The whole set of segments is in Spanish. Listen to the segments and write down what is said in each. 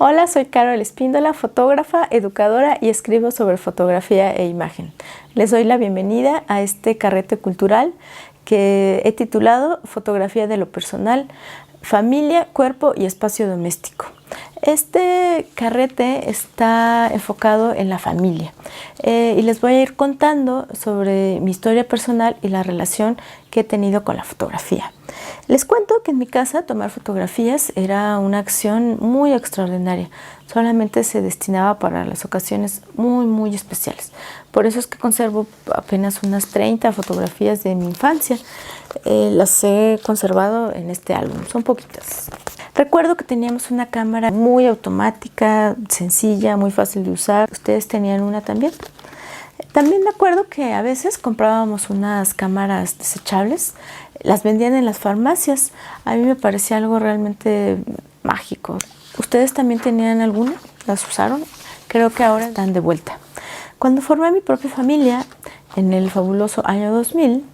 Hola, soy Carol Espíndola, fotógrafa, educadora y escribo sobre fotografía e imagen. Les doy la bienvenida a este carrete cultural que he titulado Fotografía de lo personal, familia, cuerpo y espacio doméstico. Este carrete está enfocado en la familia y les voy a ir contando sobre mi historia personal y la relación que he tenido con la fotografía. Les cuento que en mi casa tomar fotografías era una acción muy extraordinaria. Solamente se destinaba para las ocasiones muy especiales. Por eso es que conservo apenas unas 30 fotografías de mi infancia. Las he conservado en este álbum, son poquitas. Recuerdo que teníamos una cámara muy automática, sencilla, muy fácil de usar. ¿Ustedes tenían una también? También me acuerdo que a veces comprábamos unas cámaras desechables, las vendían en las farmacias. A mí me parecía algo realmente mágico. ¿Ustedes también tenían alguna? ¿Las usaron? Creo que ahora están de vuelta. Cuando formé mi propia familia, en el fabuloso año 2000,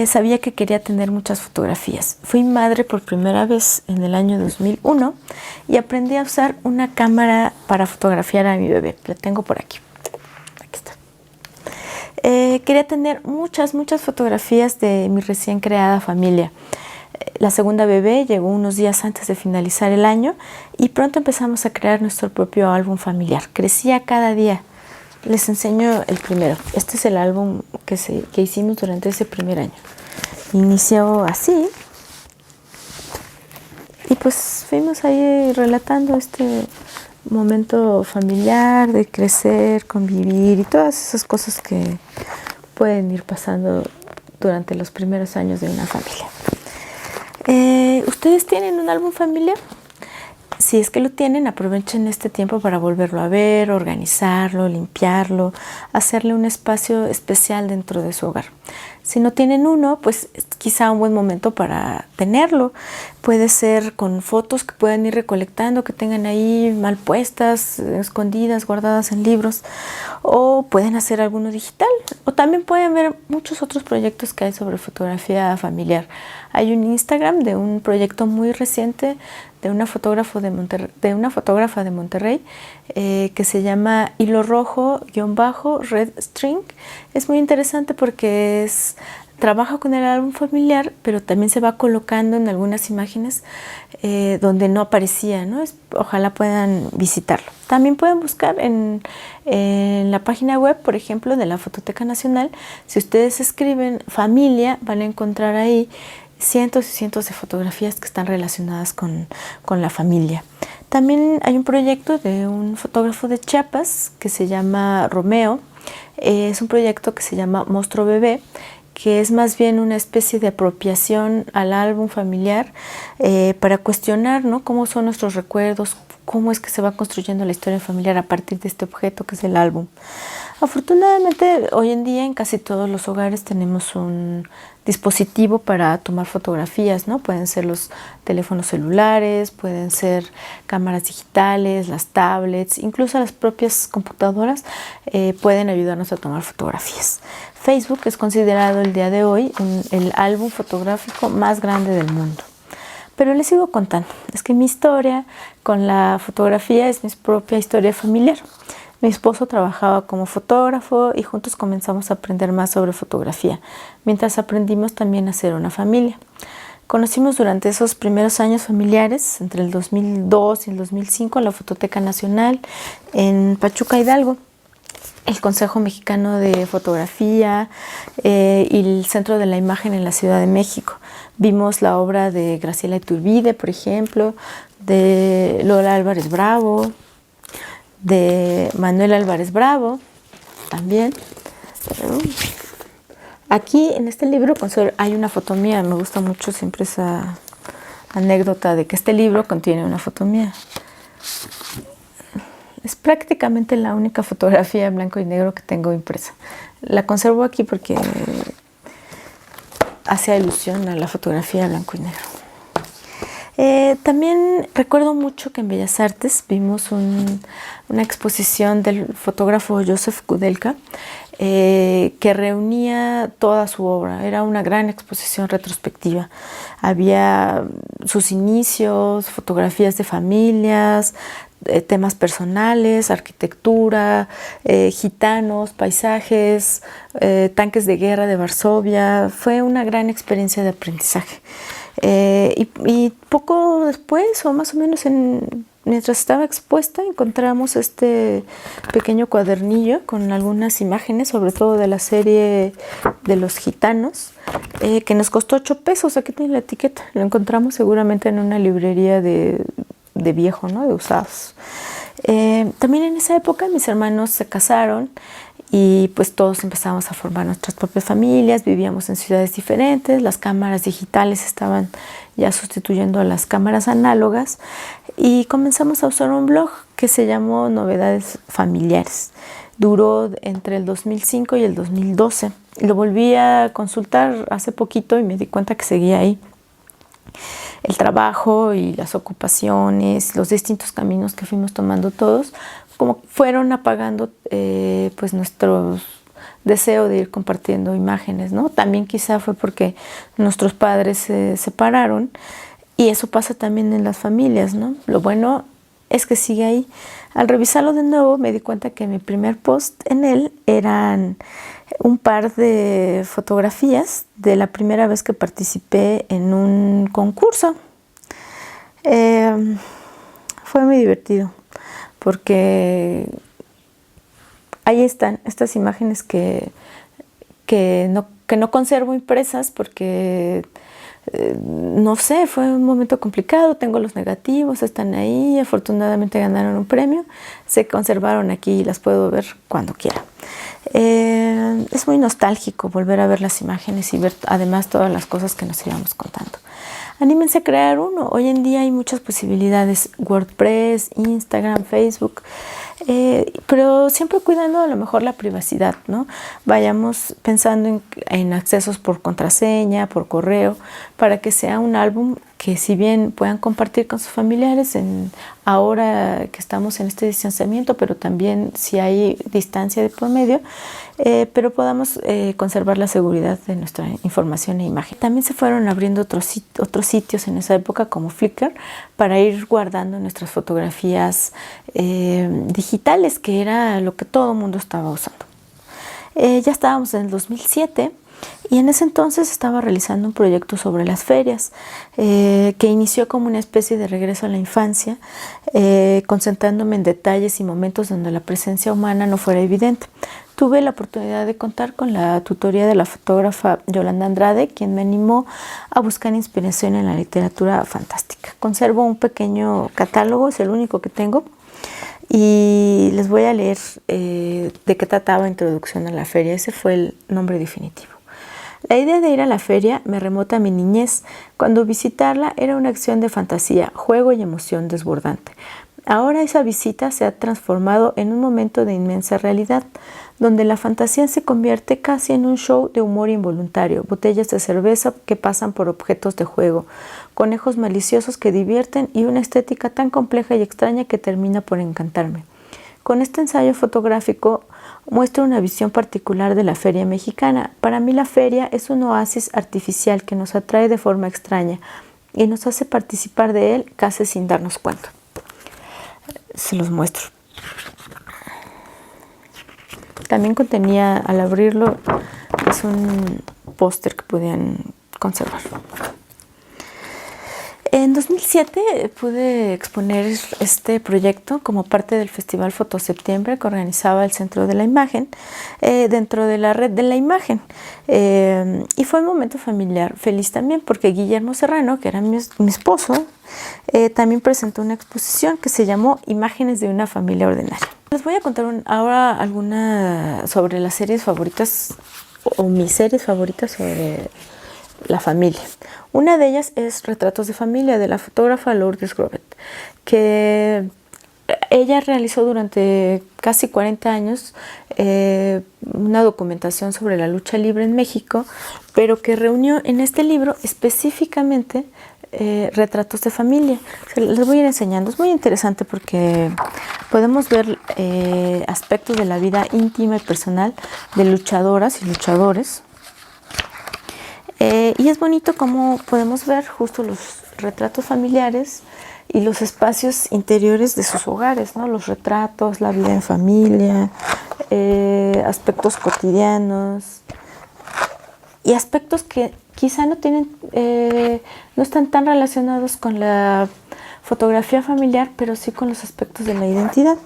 sabía que quería tener muchas fotografías. Fui madre por primera vez en el año 2001 y aprendí a usar una cámara para fotografiar a mi bebé. La tengo por aquí. Quería tener muchas fotografías de mi recién creada familia. La segunda bebé llegó unos días antes de finalizar el año y pronto empezamos a crear nuestro propio álbum familiar. Crecía cada día. Les enseño el primero. Este es el álbum que hicimos durante ese primer año. Inició así y pues fuimos ahí relatando este momento familiar, de crecer, convivir y todas esas cosas que pueden ir pasando durante los primeros años de una familia. ¿Ustedes tienen un álbum familiar? Si es que lo tienen, aprovechen este tiempo para volverlo a ver, organizarlo, limpiarlo, hacerle un espacio especial dentro de su hogar. Si no tienen uno, pues quizá un buen momento para tenerlo. Puede ser con fotos que puedan ir recolectando, que tengan ahí mal puestas, escondidas, guardadas en libros, o pueden hacer alguno digital. O también pueden ver muchos otros proyectos que hay sobre fotografía familiar. Hay un Instagram de un proyecto muy reciente de una fotógrafa de Monterrey que se llama Hilo Rojo-Red String. Es muy interesante porque trabaja con el álbum familiar, pero también se va colocando en algunas imágenes donde no aparecía, ¿no? Ojalá puedan visitarlo. También pueden buscar en la página web, por ejemplo, de la Fototeca Nacional. Si ustedes escriben familia, van a encontrar ahí cientos y cientos de fotografías que están relacionadas con la familia. También hay un proyecto de un fotógrafo de Chiapas que se llama Romeo. Es un proyecto que se llama Monstruo Bebé, que es más bien una especie de apropiación al álbum familiar para cuestionar, ¿no?, cómo son nuestros recuerdos, cómo es que se va construyendo la historia familiar a partir de este objeto que es el álbum. Afortunadamente, hoy en día en casi todos los hogares tenemos un dispositivo para tomar fotografías, ¿no? Pueden ser los teléfonos celulares, pueden ser cámaras digitales, las tablets, incluso las propias computadoras pueden ayudarnos a tomar fotografías. Facebook es considerado el día de hoy el álbum fotográfico más grande del mundo. Pero les sigo contando, es que mi historia con la fotografía es mi propia historia familiar. Mi esposo trabajaba como fotógrafo y juntos comenzamos a aprender más sobre fotografía, mientras aprendimos también a ser una familia. Conocimos durante esos primeros años familiares, entre el 2002 y el 2005, la Fototeca Nacional en Pachuca, Hidalgo, el Consejo Mexicano de Fotografía y el Centro de la Imagen en la Ciudad de México. Vimos la obra de Graciela Iturbide, por ejemplo, de Lola Álvarez Bravo, de Manuel Álvarez Bravo, también. Aquí en este libro hay una foto mía. Me gusta mucho siempre esa anécdota de que este libro contiene una foto mía. Es prácticamente la única fotografía en blanco y negro que tengo impresa. La conservo aquí porque hace alusión a la fotografía en blanco y negro. También recuerdo mucho que en Bellas Artes vimos una exposición del fotógrafo Joseph Kudelka que reunía toda su obra. Era una gran exposición retrospectiva. Había sus inicios, fotografías de familias, temas personales, arquitectura, gitanos, paisajes, tanques de guerra de Varsovia. Fue una gran experiencia de aprendizaje. Y poco después, o más o menos mientras estaba expuesta, encontramos este pequeño cuadernillo con algunas imágenes, sobre todo de la serie de los gitanos, que nos costó 8 pesos. Aquí tiene la etiqueta. Lo encontramos seguramente en una librería de viejo, ¿no? De usados. También en esa época mis hermanos se casaron y pues todos empezamos a formar nuestras propias familias, vivíamos en ciudades diferentes, las cámaras digitales estaban ya sustituyendo a las cámaras análogas y comenzamos a usar un blog que se llamó Novedades Familiares. Duró entre el 2005 y el 2012. Lo volví a consultar hace poquito y me di cuenta que seguía ahí. El trabajo y las ocupaciones, los distintos caminos que fuimos tomando todos, como fueron apagando pues nuestro deseo de ir compartiendo imágenes, ¿no? También quizá fue porque nuestros padres se separaron y eso pasa también en las familias, ¿no? Lo bueno es que sigue ahí. Al revisarlo de nuevo me di cuenta que mi primer post en él eran un par de fotografías de la primera vez que participé en un concurso. Fue muy divertido porque ahí están estas imágenes que no conservo impresas porque no sé, fue un momento complicado. Tengo los negativos, están ahí, afortunadamente ganaron un premio, se conservaron aquí y las puedo ver cuando quiera. Es muy nostálgico volver a ver las imágenes y ver además todas las cosas que nos íbamos contando. Anímense a crear uno. Hoy en día hay muchas posibilidades, WordPress, Instagram, Facebook, pero siempre cuidando a lo mejor la privacidad, ¿no? Vayamos pensando en accesos por contraseña, por correo, para que sea un álbum que si bien puedan compartir con sus familiares ahora que estamos en este distanciamiento, pero también si hay distancia de por medio, pero podamos conservar la seguridad de nuestra información e imagen. También se fueron abriendo otros sitios en esa época como Flickr para ir guardando nuestras fotografías digitales, que era lo que todo el mundo estaba usando. Ya estábamos en el 2007 y en ese entonces estaba realizando un proyecto sobre las ferias que inició como una especie de regreso a la infancia, concentrándome en detalles y momentos donde la presencia humana no fuera evidente. Tuve la oportunidad de contar con la tutoría de la fotógrafa Yolanda Andrade, quien me animó a buscar inspiración en la literatura fantástica. Conservo un pequeño catálogo, es el único que tengo, y les voy a leer de qué trataba Introducción a la feria. Ese fue el nombre definitivo. La idea de ir a la feria me remota a mi niñez, cuando visitarla era una acción de fantasía, juego y emoción desbordante. Ahora esa visita se ha transformado en un momento de inmensa realidad, donde la fantasía se convierte casi en un show de humor involuntario, botellas de cerveza que pasan por objetos de juego, conejos maliciosos que divierten y una estética tan compleja y extraña que termina por encantarme. Con este ensayo fotográfico muestro una visión particular de la feria mexicana. Para mí la feria es un oasis artificial que nos atrae de forma extraña y nos hace participar de él casi sin darnos cuenta. Se los muestro. También contenía, al abrirlo, es un póster que podían conservar. En 2007 pude exponer este proyecto como parte del Festival Fotoseptiembre que organizaba el Centro de la Imagen dentro de la Red de la Imagen. Y fue un momento familiar feliz también porque Guillermo Serrano, que era mi esposo, también presentó una exposición que se llamó Imágenes de una familia ordinaria. Les voy a contar ahora alguna sobre las series favoritas o mis series favoritas sobre la familia. Una de ellas es Retratos de Familia, de la fotógrafa Lourdes Grobet, que ella realizó durante casi 40 años una documentación sobre la lucha libre en México, pero que reunió en este libro específicamente retratos de familia. Les voy a ir enseñando. Es muy interesante porque podemos ver aspectos de la vida íntima y personal de luchadoras y luchadores. Y es bonito cómo podemos ver justo retratos familiares y los espacios interiores de sus hogares, ¿no? Los retratos, la vida en familia, aspectos cotidianos y aspectos que quizá no están tan relacionados con la fotografía familiar, pero sí con los aspectos de la identidad,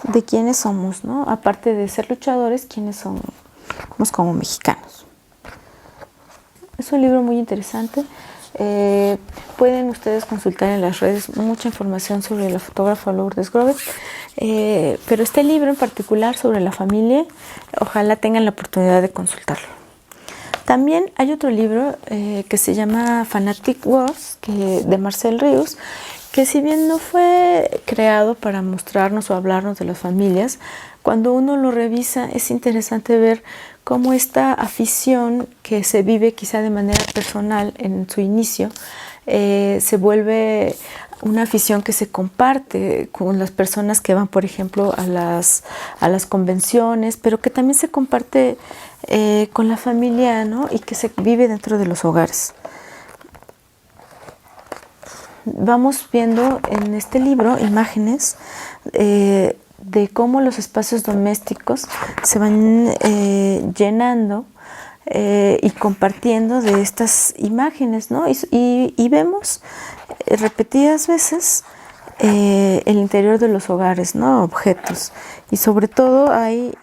de quiénes somos, ¿no? Aparte de ser luchadores, quiénes somos como mexicanos. Es un libro muy interesante. Pueden ustedes consultar en las redes mucha información sobre la fotógrafa Lourdes Grobet, pero este libro en particular sobre la familia, ojalá tengan la oportunidad de consultarlo. También hay otro libro que se llama Fanatic Wars, de Marcel Rius, que si bien no fue creado para mostrarnos o hablarnos de las familias, cuando uno lo revisa es interesante ver cómo esta afición que se vive quizá de manera personal en su inicio, se vuelve una afición que se comparte con las personas que van, por ejemplo, a las convenciones, pero que también se comparte con la familia, ¿no? Y que se vive dentro de los hogares. Vamos viendo en este libro imágenes de cómo los espacios domésticos se van llenando y compartiendo de estas imágenes, ¿no? Y vemos repetidas veces el interior de los hogares, ¿no? Objetos. Y sobre todo hay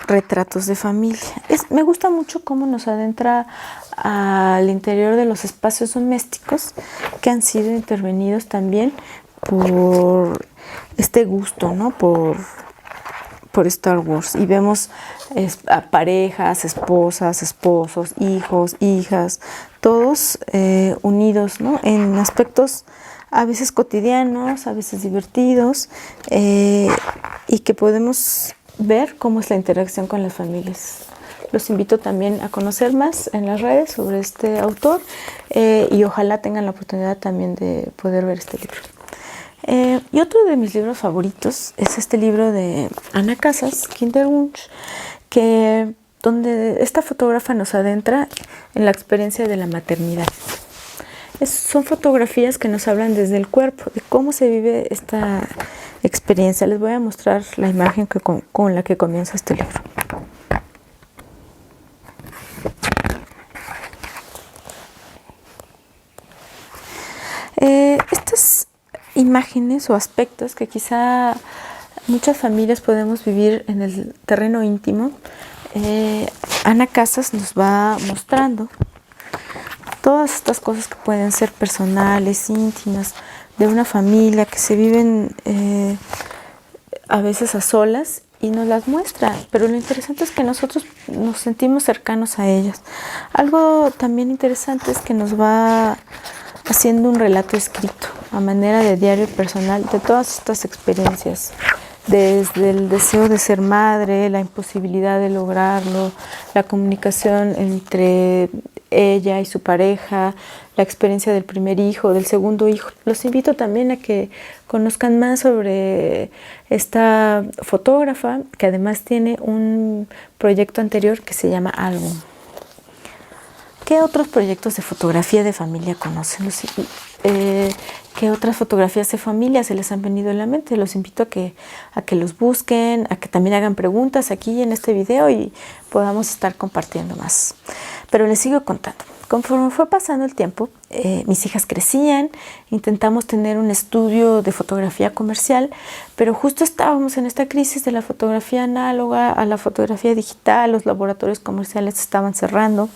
retratos de familia. Me gusta mucho cómo nos adentra al interior de los espacios domésticos que han sido intervenidos también por este gusto, ¿no? Por Star Wars. Y vemos a parejas, esposas, esposos, hijos, hijas, todos unidos, ¿no? En aspectos a veces cotidianos, a veces divertidos, y que podemos ver cómo es la interacción con las familias. Los invito también a conocer más en las redes sobre este autor y ojalá tengan la oportunidad también de poder ver este libro. Y otro de mis libros favoritos es este libro de Ana Casas, Kinderwunsch, donde esta fotógrafa nos adentra en la experiencia de la maternidad. Son fotografías que nos hablan desde el cuerpo, de cómo se vive esta experiencia. Les voy a mostrar la imagen con la que comienza este libro. Estas imágenes o aspectos que quizá muchas familias podemos vivir en el terreno íntimo, Ana Casas nos va mostrando todas estas cosas que pueden ser personales, íntimas, de una familia que se viven a veces a solas y nos las muestra, pero lo interesante es que nosotros nos sentimos cercanos a ellas. Algo también interesante es que nos va haciendo un relato escrito a manera de diario personal de todas estas experiencias, desde el deseo de ser madre, la imposibilidad de lograrlo, la comunicación entre ella y su pareja, la experiencia del primer hijo, del segundo hijo. Los invito también a que conozcan más sobre esta fotógrafa, que además tiene un proyecto anterior que se llama Álbum. ¿Qué otros proyectos de fotografía de familia conocen? ¿Qué otras fotografías de familia se les han venido en la mente? Los invito a que los busquen, a que también hagan preguntas aquí en este video y podamos estar compartiendo más. Pero les sigo contando. Conforme fue pasando el tiempo, mis hijas crecían, intentamos tener un estudio de fotografía comercial, pero justo estábamos en esta crisis de la fotografía análoga a la fotografía digital, los laboratorios comerciales estaban cerrando,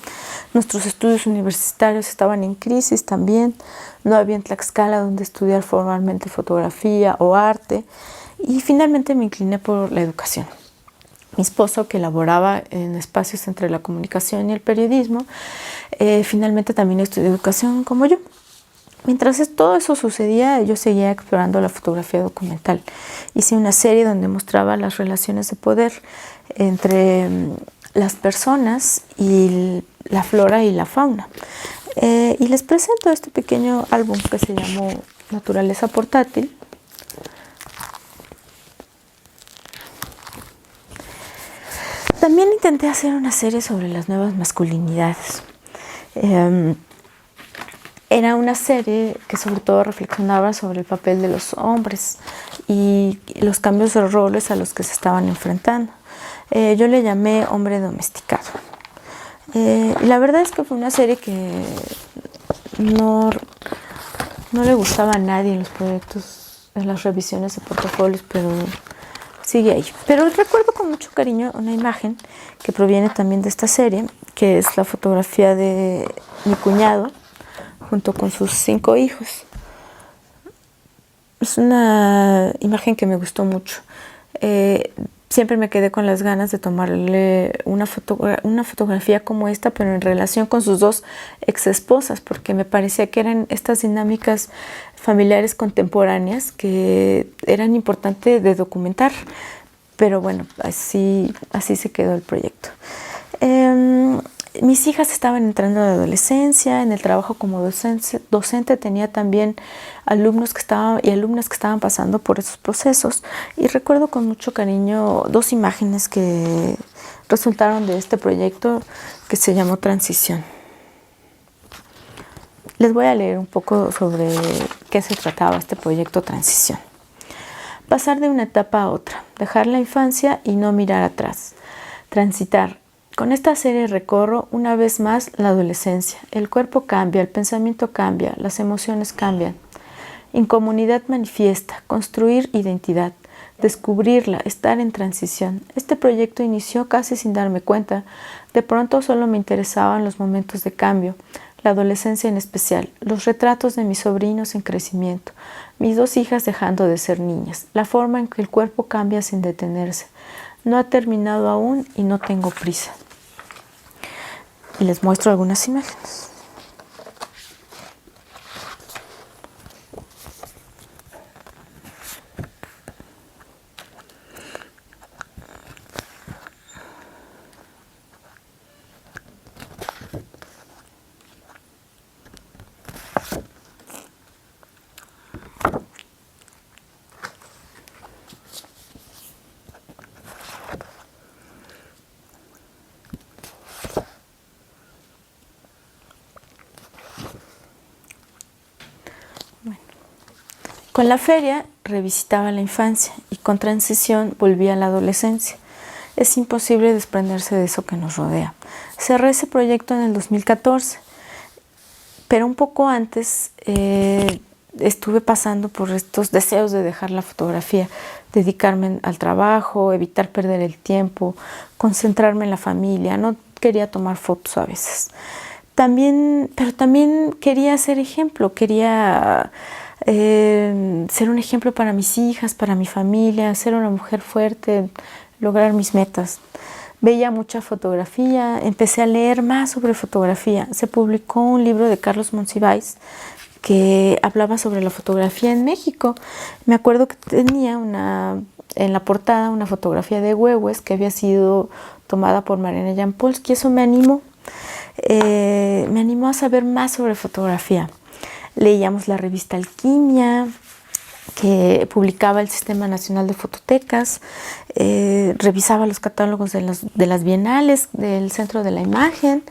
nuestros estudios universitarios estaban en crisis también, no había en Tlaxcala donde estudiar formalmente fotografía o arte, y finalmente me incliné por la educación. Mi esposo, que laboraba en espacios entre la comunicación y el periodismo, finalmente también estudió educación como yo. Mientras todo eso sucedía, yo seguía explorando la fotografía documental. Hice una serie donde mostraba las relaciones de poder entre las personas y la flora y la fauna. Y les presento este pequeño álbum que se llamó Naturaleza Portátil. También intenté hacer una serie sobre las nuevas masculinidades. Era una serie que sobre todo reflexionaba sobre el papel de los hombres y los cambios de roles a los que se estaban enfrentando. Yo le llamé Hombre Domesticado. Y la verdad es que fue una serie que no le gustaba a nadie en los proyectos, en las revisiones de portafolios, pero sigue ahí. Pero recuerdo con mucho cariño una imagen que proviene también de esta serie, que es la fotografía de mi cuñado junto con sus 5 hijos. Es una imagen que me gustó mucho. Siempre me quedé con las ganas de tomarle una fotografía como esta, pero en relación con sus 2 ex esposas, porque me parecía que eran estas dinámicas familiares contemporáneas que eran importantes de documentar. Pero bueno, así se quedó el proyecto. Mis hijas estaban entrando a la adolescencia. En el trabajo como docente tenía también alumnos y alumnas que estaban pasando por esos procesos, y recuerdo con mucho cariño 2 imágenes que resultaron de este proyecto que se llamó Transición. Les voy a leer un poco sobre qué se trataba este proyecto Transición. Pasar de una etapa a otra, dejar la infancia y no mirar atrás, transitar. Con esta serie recorro una vez más la adolescencia. El cuerpo cambia, el pensamiento cambia, las emociones cambian. Incomunidad manifiesta, construir identidad, descubrirla, estar en transición. Este proyecto inició casi sin darme cuenta. De pronto solo me interesaban los momentos de cambio, la adolescencia en especial, los retratos de mis sobrinos en crecimiento, mis 2 hijas dejando de ser niñas, la forma en que el cuerpo cambia sin detenerse. No ha terminado aún y no tengo prisa. Y les muestro algunas imágenes. Con la feria revisitaba la infancia y con Transición volvía a la adolescencia. Es imposible desprenderse de eso que nos rodea. Cerré ese proyecto en el 2014, pero un poco antes estuve pasando por estos deseos de dejar la fotografía, dedicarme al trabajo, evitar perder el tiempo, concentrarme en la familia. No quería tomar fotos a veces. Pero también quería ser ejemplo, quería ser un ejemplo para mis hijas, para mi familia, ser una mujer fuerte, lograr mis metas. Veía mucha fotografía, empecé a leer más sobre fotografía. Se publicó un libro de Carlos Monsiváis que hablaba sobre la fotografía en México. Me acuerdo que tenía en la portada una fotografía de Huehues que había sido tomada por Mariana Jampolsky. Eso me animó a saber más sobre fotografía. Leíamos la revista Alquimia, que publicaba el Sistema Nacional de Fototecas, revisaba los catálogos de las bienales, del Centro de la Imagen,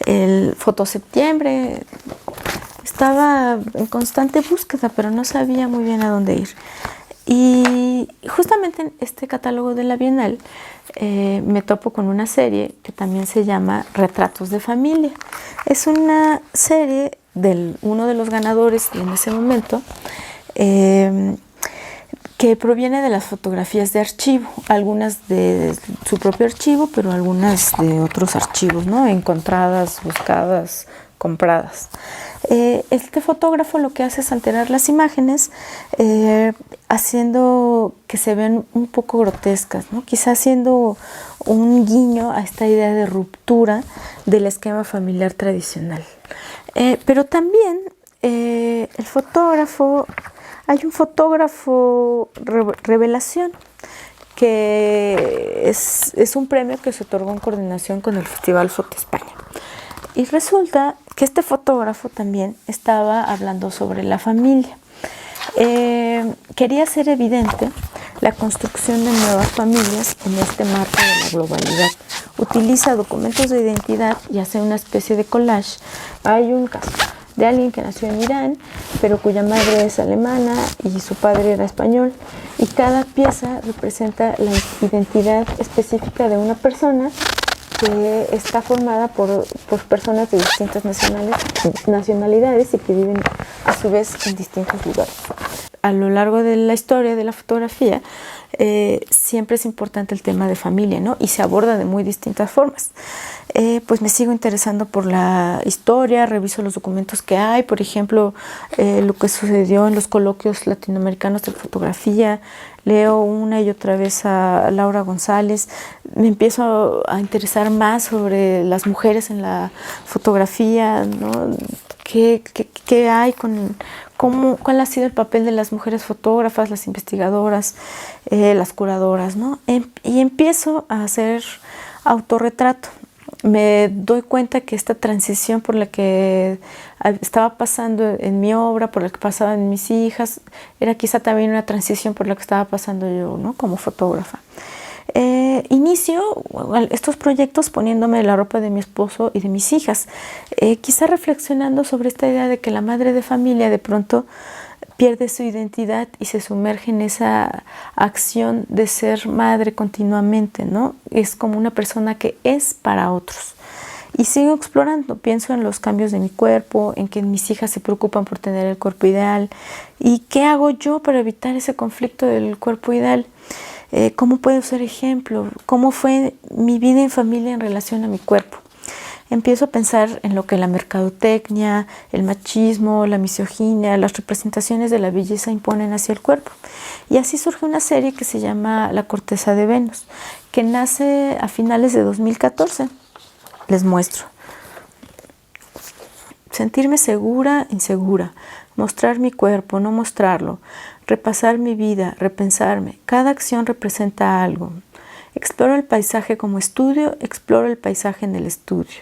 el Fotoseptiembre. Estaba en constante búsqueda, pero no sabía muy bien a dónde ir. Y justamente en este catálogo de la Bienal me topo con una serie que también se llama Retratos de Familia. Es una serie de uno de los ganadores en ese momento, que proviene de las fotografías de archivo, algunas de su propio archivo, pero algunas de otros archivos, ¿no? Encontradas, buscadas, compradas. Este fotógrafo lo que hace es alterar las imágenes, haciendo que se vean un poco grotescas, ¿no? Quizá haciendo un guiño a esta idea de ruptura del esquema familiar tradicional. Pero también hay un fotógrafo revelación, que es un premio que se otorgó en coordinación con el Festival Foto España. Y resulta que este fotógrafo también estaba hablando sobre la familia. Quería hacer evidente la construcción de nuevas familias en este marco de la globalidad. Utiliza documentos de identidad y hace una especie de collage. Hay un caso. de alguien que nació en Irán, pero cuya madre es alemana y su padre era español. Y cada pieza representa la identidad específica de una persona que está formada por personas de distintas nacionalidades y que viven a su vez en distintos lugares. A lo largo de la historia de la fotografía, siempre es importante el tema de familia, ¿no? Y se aborda de muy distintas formas. Pues me sigo interesando por la historia, reviso los documentos que hay, por ejemplo, lo que sucedió en los coloquios latinoamericanos de fotografía. Leo una y otra vez a Laura González, me empiezo a interesar más sobre las mujeres en la fotografía, ¿no? ¿Qué hay cuál ha sido el papel de las mujeres fotógrafas, las investigadoras, las curadoras, ¿no? Y empiezo a hacer autorretrato. Me doy cuenta que esta transición por la que estaba pasando en mi obra, por la que pasaba en mis hijas, era quizá también una transición por la que estaba pasando yo, ¿no? Como fotógrafa. Inicio estos proyectos poniéndome la ropa de mi esposo y de mis hijas, quizá reflexionando sobre esta idea de que la madre de familia de pronto pierde su identidad y se sumerge en esa acción de ser madre continuamente, ¿no? Es como una persona que es para otros. Y sigo explorando, pienso en los cambios de mi cuerpo, en que mis hijas se preocupan por tener el cuerpo ideal. ¿Y qué hago yo para evitar ese conflicto del cuerpo ideal? ¿Cómo puedo ser ejemplo? ¿Cómo fue mi vida en familia en relación a mi cuerpo? Empiezo a pensar en lo que la mercadotecnia, el machismo, la misoginia, las representaciones de la belleza imponen hacia el cuerpo. Y así surge una serie que se llama La corteza de Venus, que nace a finales de 2014. Les muestro. Sentirme segura, insegura. Mostrar mi cuerpo, no mostrarlo. Repasar mi vida, repensarme. Cada acción representa algo. Exploro el paisaje como estudio, exploro el paisaje en el estudio.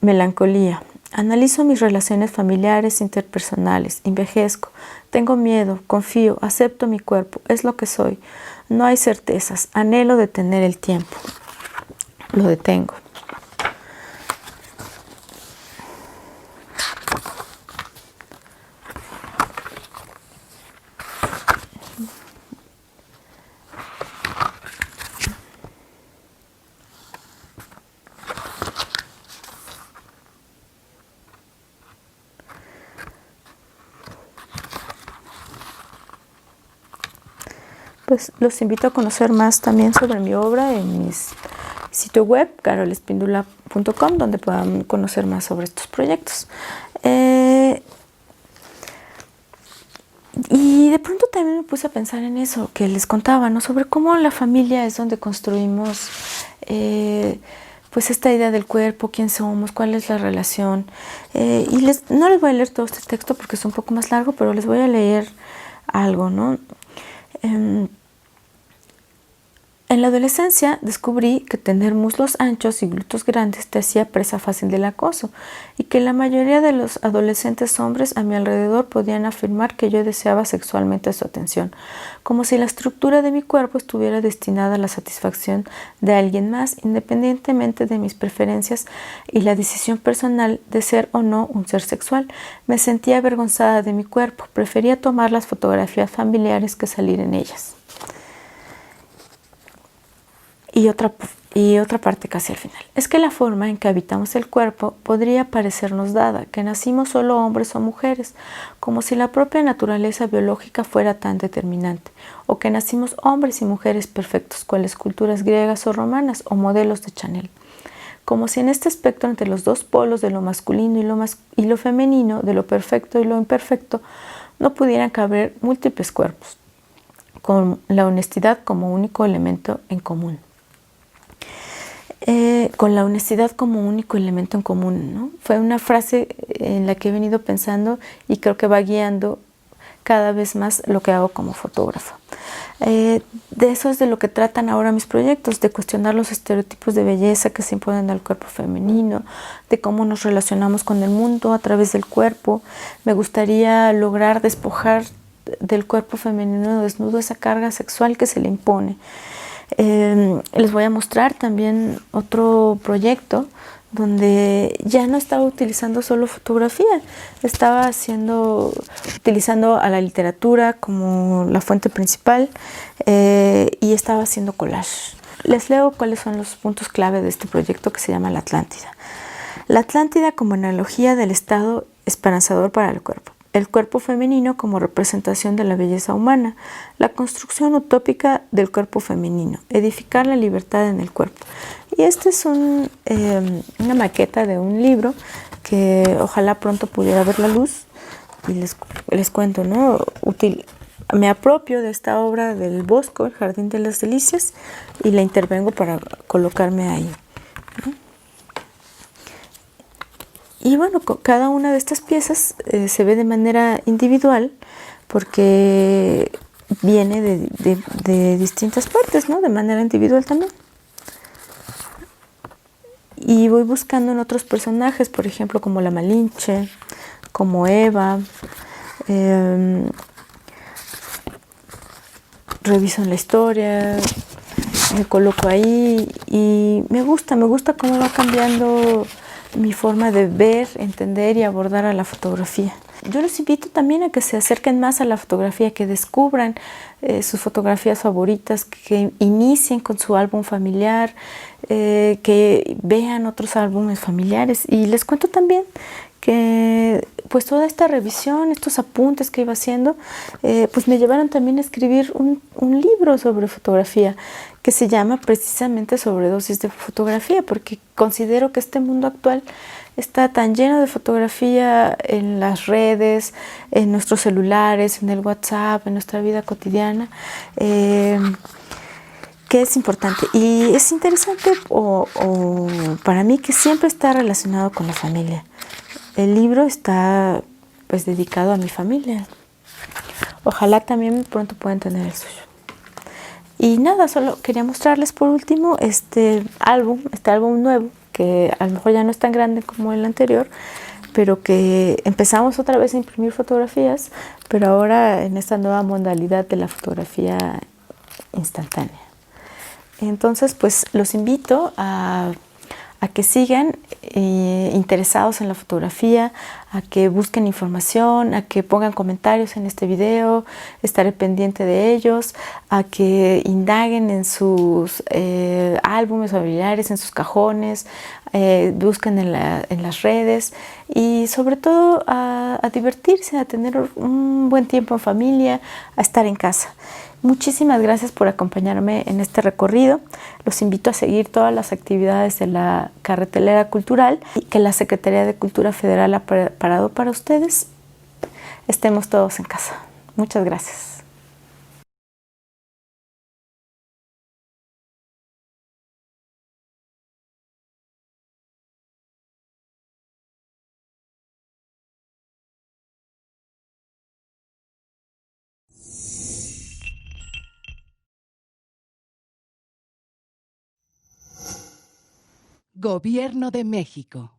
Melancolía. Analizo mis relaciones familiares, interpersonales. Envejezco. Tengo miedo, confío, acepto mi cuerpo. Es lo que soy. No hay certezas. Anhelo detener el tiempo. Lo detengo. Pues los invito a conocer más también sobre mi obra en mi sitio web, carolespindula.com, donde puedan conocer más sobre estos proyectos. Y de pronto también me puse a pensar en eso que les contaba, ¿no? Sobre cómo la familia es donde construimos pues esta idea del cuerpo, quién somos, cuál es la relación. Y no les voy a leer todo este texto porque es un poco más largo, pero les voy a leer algo, ¿no? En la adolescencia descubrí que tener muslos anchos y glúteos grandes te hacía presa fácil del acoso y que la mayoría de los adolescentes hombres a mi alrededor podían afirmar que yo deseaba sexualmente su atención, como si la estructura de mi cuerpo estuviera destinada a la satisfacción de alguien más, independientemente de mis preferencias y la decisión personal de ser o no un ser sexual. Me sentía avergonzada de mi cuerpo, prefería tomar las fotografías familiares que salir en ellas. Y otra parte casi al final. Es que la forma en que habitamos el cuerpo podría parecernos dada, que nacimos solo hombres o mujeres, como si la propia naturaleza biológica fuera tan determinante, o que nacimos hombres y mujeres perfectos, cuales culturas griegas o romanas, o modelos de Chanel. Como si en este espectro entre los dos polos de lo masculino y lo femenino, de lo perfecto y lo imperfecto, no pudieran caber múltiples cuerpos, con la honestidad como único elemento en común. Con la honestidad como único elemento en común, ¿no? Fue una frase en la que he venido pensando y creo que va guiando cada vez más lo que hago como fotógrafa. De eso es de lo que tratan ahora mis proyectos, de cuestionar los estereotipos de belleza que se imponen al cuerpo femenino, de cómo nos relacionamos con el mundo a través del cuerpo. Me gustaría lograr despojar del cuerpo femenino desnudo esa carga sexual que se le impone. Les voy a mostrar también otro proyecto donde ya no estaba utilizando solo fotografía, estaba utilizando a la literatura como la fuente principal y estaba haciendo collage. Les leo cuáles son los puntos clave de este proyecto que se llama La Atlántida. La Atlántida como analogía del estado esperanzador para el cuerpo femenino como representación de la belleza humana, la construcción utópica del cuerpo femenino, edificar la libertad en el cuerpo. Y este es una maqueta de un libro que ojalá pronto pudiera ver la luz. Y les cuento, ¿no? Me apropio de esta obra del Bosco, el Jardín de las Delicias, y la intervengo para colocarme ahí, ¿no? Y bueno, cada una de estas piezas se ve de manera individual porque viene de distintas partes, ¿no? De manera individual también. Y voy buscando en otros personajes, por ejemplo, como la Malinche, como Eva. Reviso en la historia, me coloco ahí y me gusta cómo va cambiando mi forma de ver, entender y abordar a la fotografía. Yo los invito también a que se acerquen más a la fotografía, que descubran sus fotografías favoritas, que inicien con su álbum familiar, que vean otros álbumes familiares. Y les cuento también que pues toda esta revisión, estos apuntes que iba haciendo, pues me llevaron también a escribir un libro sobre fotografía que se llama precisamente Sobredosis de Fotografía, porque considero que este mundo actual está tan lleno de fotografía en las redes, en nuestros celulares, en el WhatsApp, en nuestra vida cotidiana, que es importante. Y es interesante para mí que siempre está relacionado con la familia. El libro está pues dedicado a mi familia. Ojalá también pronto puedan tener el suyo. Y nada, solo quería mostrarles por último este álbum nuevo, que a lo mejor ya no es tan grande como el anterior, pero que empezamos otra vez a imprimir fotografías, pero ahora en esta nueva modalidad de la fotografía instantánea. Entonces, pues los invito a que sigan interesados en la fotografía, a que busquen información, a que pongan comentarios en este video, estaré pendiente de ellos, a que indaguen en sus álbumes familiares, en sus cajones, busquen en las redes y sobre todo a divertirse, a tener un buen tiempo en familia, a estar en casa. Muchísimas gracias por acompañarme en este recorrido. Los invito a seguir todas las actividades de la carretelera cultural y que la Secretaría de Cultura Federal ha preparado para ustedes. Estemos todos en casa. Muchas gracias. Gobierno de México.